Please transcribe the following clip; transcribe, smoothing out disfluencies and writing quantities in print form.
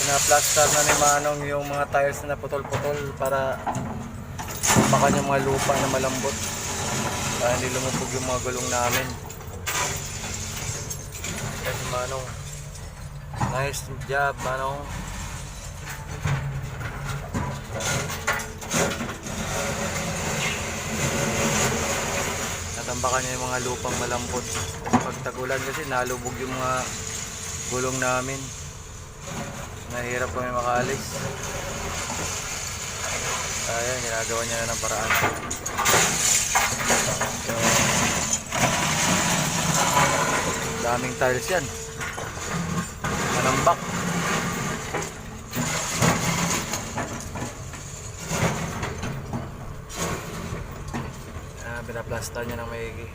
Pinaplaster na ni Manong yung mga tiles na putol-putol para baka yung mga lupa na malambot para hindi lumubog yung mga gulong namin. Yes, Manong. Nice job, Manong. Natambakan niya yung mga lupang malambot. Pag tagulan kasi nalubog yung mga gulong namin. Nahirap kami makaalis. Ayan, ginagawa niya na ng paraan. So, daming tiles yan. Manambak. Pinaplaster niya ng maigi.